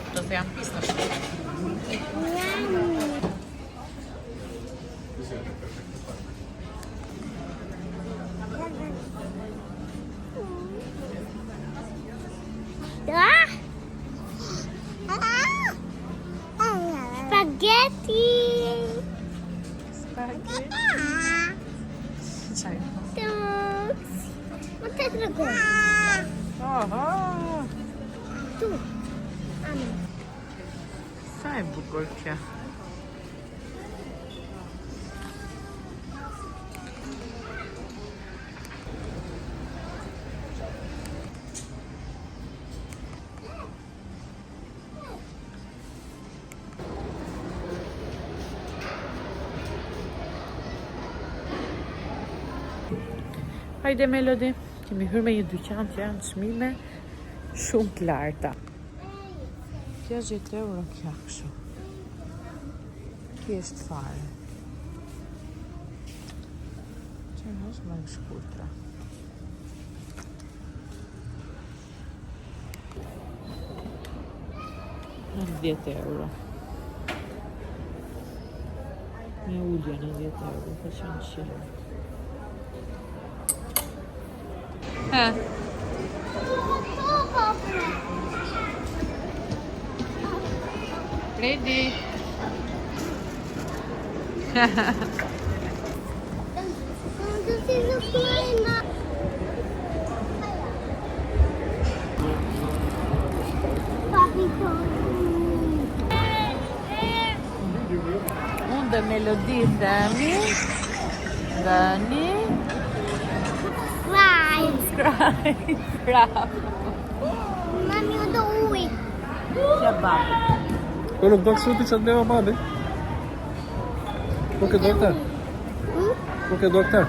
Do të jam pista shumë. Spaghetti. What is it? Tu. Sa e bukur kjo. Hajde Melody, kemi hyrë me një dyqan që janë çmime shumë të larta. 50 euro kja kështu. Thjesht fare. Që është më në shkurtra. Në 10 euro. Një ullja në 10 euro, për që në qilë. Ready? Unë dhe Melody themi Dani Bravo. Mami, u do uj. Që babi. Po nuk do kështu ti që të leva babi? Nuk e do këta? Nuk e do këta?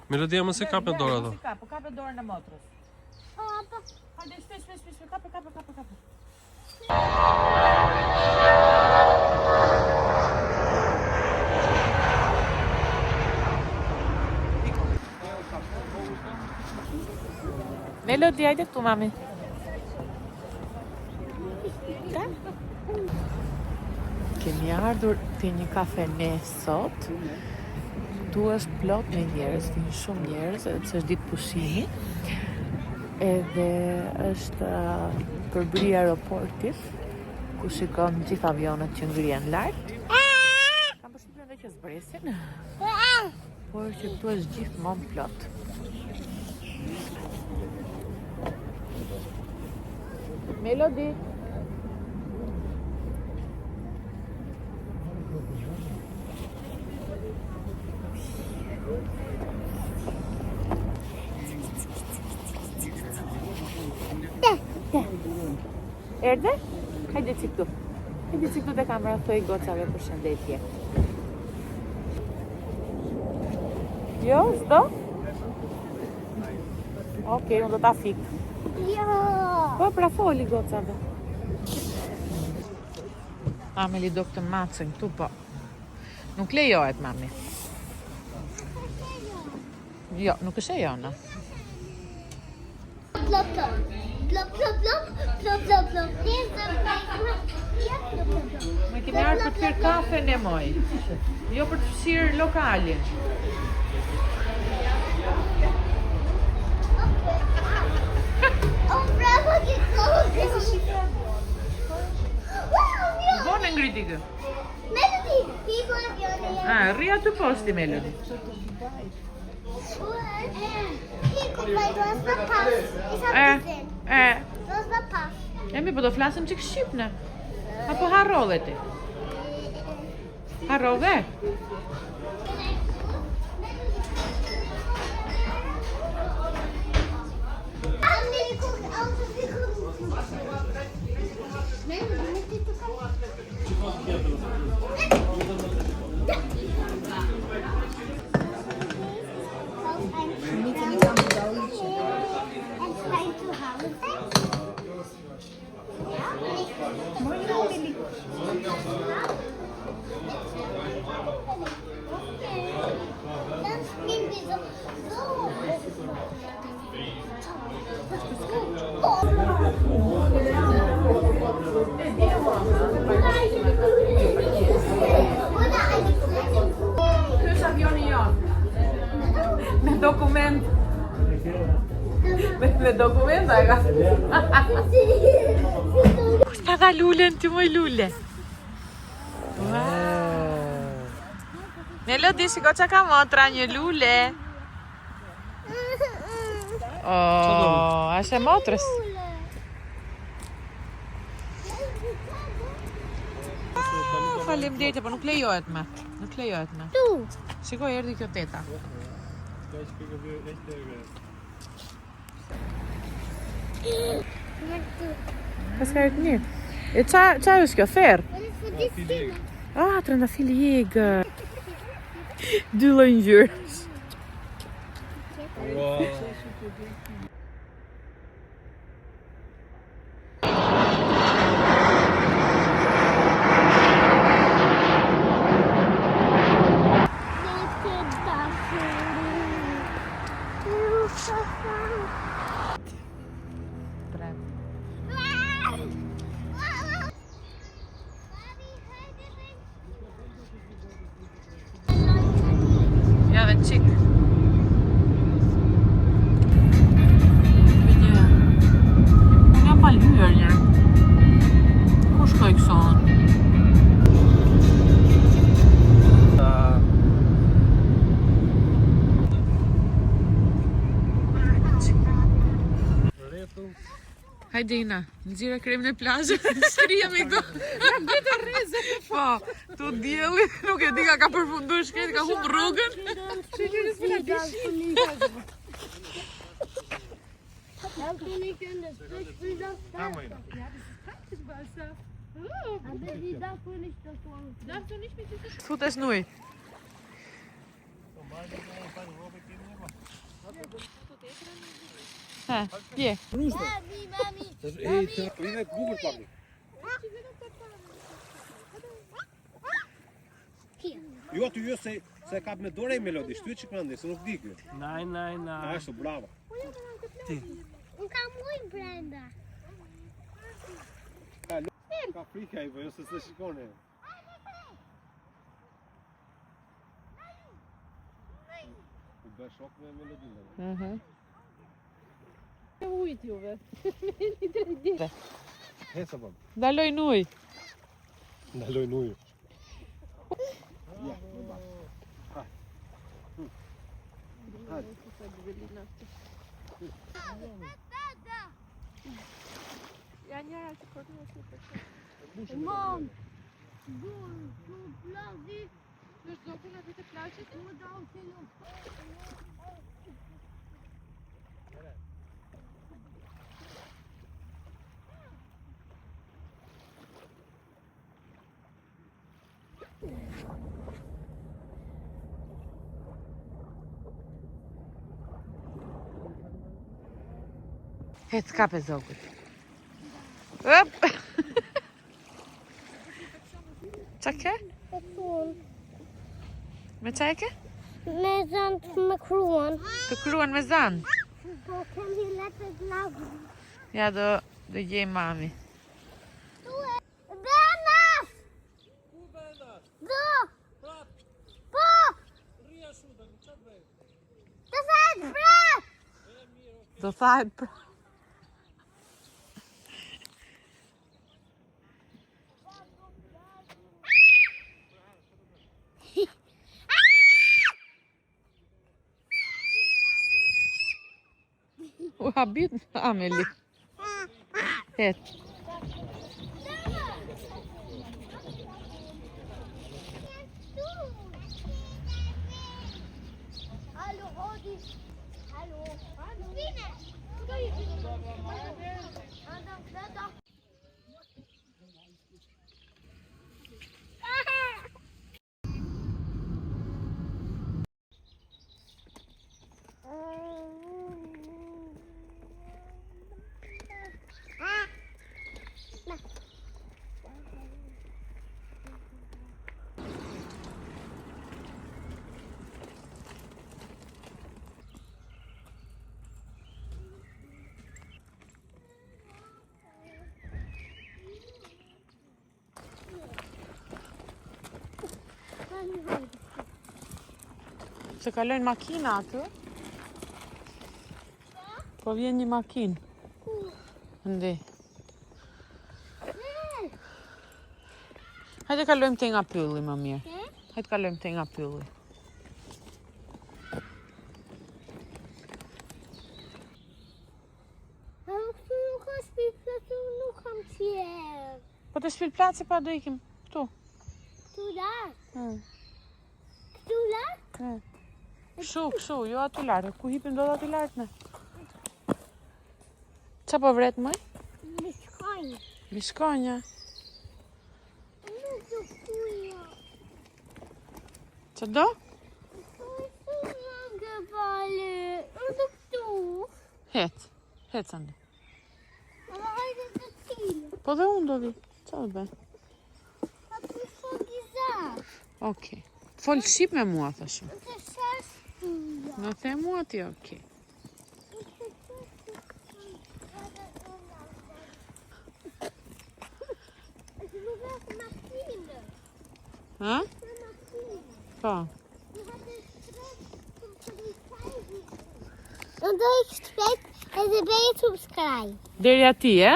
Melodia mos e kap me dorë ato. Po kape dorën e motrës. Hajde, shpesh, kape. Melody, hajde këtu, mami. Kemi ardhur te një kafene sot. Tu është plot me njerëz, vinë shumë njerëz, edhe pse është ditë pushimi. Edhe është përbërë aeroportit, ku shikon gjithë avionët që ngrihen lart. Kam përshtypjen edhe që zbresin. Por që këtu është gjithmonë plot. Melody. Erdhe? Hajde cik tu. Hajde cik tu te kamera, thoj gocave për shëndetje. Jo, s'do? Okej, unë do ta fik. Jo. Po, pra foli gocave. Ameli do këtë macën këtu, po. Nuk lejohet, mami. Jo, nuk është e jona. Plop, plop. Plop, plop, plop. Plop, plop, plop. Me kemi ardhur për të pirë kafe ne moj. Jo për të fshirë lokalin. Oh, bravo, get close. Vone ngriti kë. Melody, people are yawning. Rri aty posti, Melody. Mi po do flasim çik shqipne. Apo harrove ti? Harrove? Ky është avioni jon. Me dokument. Me dokumenta e ka. Kush ta dha lulen ti moj lule? Melody, shiko që ka motra një lule. Është e motrës. Faleminderit, po nuk lejohet me. Nuk lejohet me. Shiko, erdhi kjo teta. Pas ka erdhi mirë. E qa është kjo, therë? Trëndafili jegë. 2 lloj ngjyrësh. Ja, dhe qik. Unë jam pa lyer njërë. Ku shkoj këson? Hajdina, nxira kremin e plazhit, shkrija me këto. Gjithë rrezë. Po, tu dielli, nuk e di ka përfunduar shkret, ka humb rrugën. Futesh nuj. Je. Mami. Jo aty jo se kap me dorë Melody, shtyj çik mendje, se nuk di ky. Naj. Ashtu, bravo. Ti. Unë kam ujë brenda. Ka frika i jo se se shikone. U bë shok me Melody. Ujt juve. Hesa bom. Daloj nuj. Ndaloj nuj. Ja, baba. Ja njëra që përdu është të përshë. Mam. Du plazi. Është zoku në vitë plaqit? Du dau që nuk. Hec kape zogut. Op! Qa ke? Me qa e ke? Me zanë të me kruan. Të kruan me zanë? Po, kemi letë të lavë. Ja, do gjej mami. Benas! Do! Po! Të sajtë prap! Do thahet pra. U habit Ameli. Het. Hallo, Rodi. Hallo. Hallo. Binnen. Skal vi Se kalojnë makina aty. Po vjen një makinë. Ndi. Hajde kalojmë te nga pylli më mirë. Hajde kalojmë te nga pylli. Nuk ka shpiflatu, nuk kam qjerë. Po të shpil placi pa do ikim këtu. Këtu lartë. Këtu lartë? Kështu, jo aty lartë. Ku hipim do aty lartë ne. Qa po vret mëj? Bishkojnë. Bishkonja. Nuk do kuja. Qa do? Nuk do vale. Nuk do këtu. Het. Het sa ndi. Ama hajde të cilë. Po dhe unë do vi. Qa do bëj? A të shogizat. Okej. Fol shqip me mua, thashë. Të shash tuja. Në the mua ti, okej. Ha? Po. Në do i shpet edhe beje të shkraj. Deri ati, e?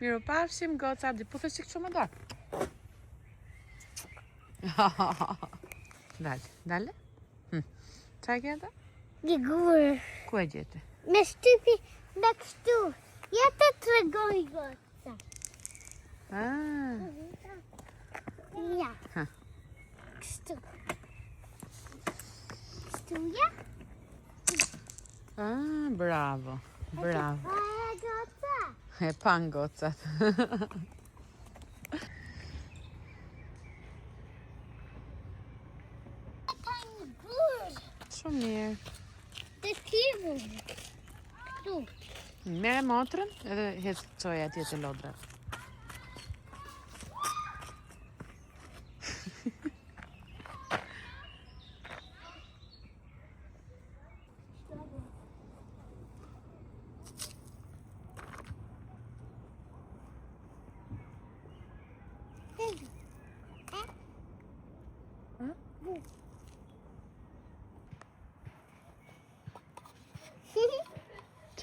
Miru pafshim, goca, di po thësh që kështu më darë. Dalle? Qa e gjete? Digurë. Ku e gjete? Me shtypi me kështu. Ja të tregoj goca. Ja. Ha. Kështu. Kështu, ja. Bravo. Bravo. A goca. E pan gocat. Shumë mirë. Të kivur. Këtu. Mere motrën edhe hec qoja atje të lodra.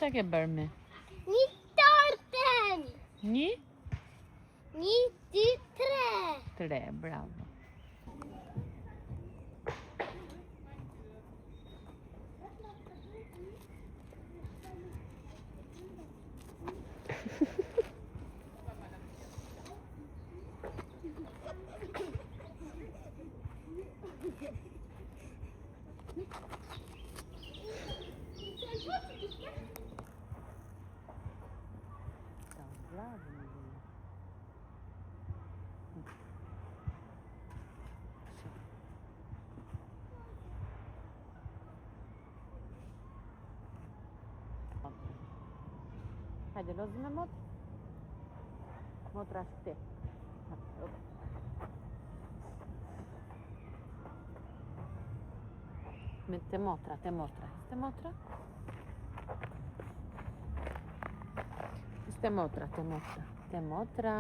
Qa ke bërë me? Një torten. Një? 1, 2, 3. 3, bravo. Hajde, lozi me motrë. Motra është ti. Te motra. Te motra.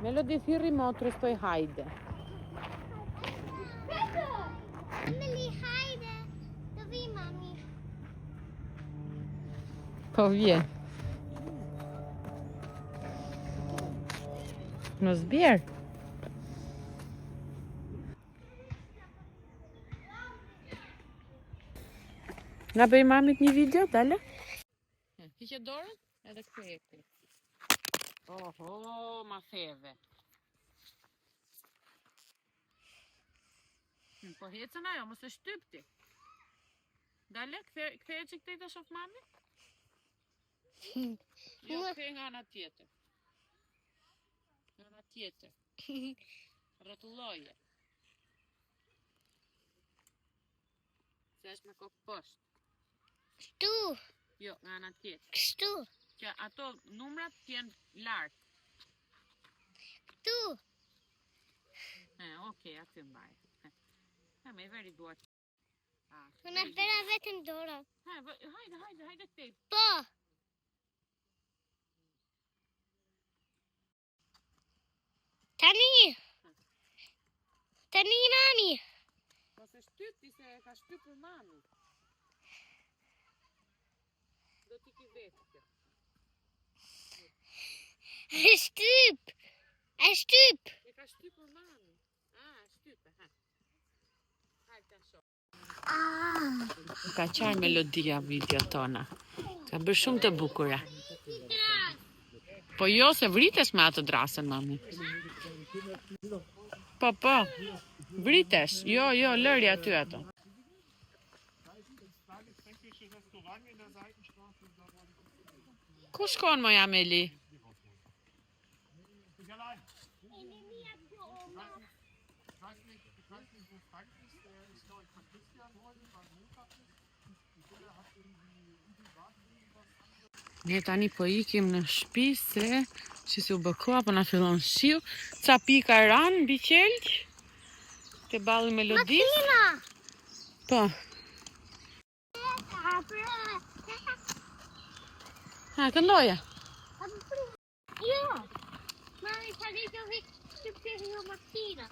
Melody thirri motrës toj hajde. Emily, hajde. Të vi, mami. Po vjen. Mos bjerë. Na bëj mamit një video, dale? Hiqe dorën, edhe këtë ekli. Oho, ma theve. Po hecën ajo, mos e shtypti. Dale, këthe e që këtej të shof mami? Jo, këtej nga ana tjetër. Nga ana tjetër. Rrotulloje. Se është me kokë poshtë. Kështu. Jo, nga ana tjetër. Kështu. Që ato numrat t'jenë lartë. Këtu. Okej, aty mbaj. Me i veri duat. Unë bera vetëm dora. Hajde këtej. Po. Tani mami. Po se shtypti se ka shtypur mami. Do t'i ki vetë kjo. E shtyp. E ka shtypur mami. Shtype, ha. Hajde ta shoh. Ka qarë melodia video tona. Ka bërë shumë të bukura. Po jo se vritesh me atë drasën, mami. Po, vritesh. Jo, lëri aty ato. Ku shkon moj Ameli? Ne tani po ikim në shtëpi se që si u bëkua, po na fillon shiu. Ca pika ranë mbi qelq. Te balli melodis. Po. Këndoja. Jo. Mami, tani do vi shtypti jo makina.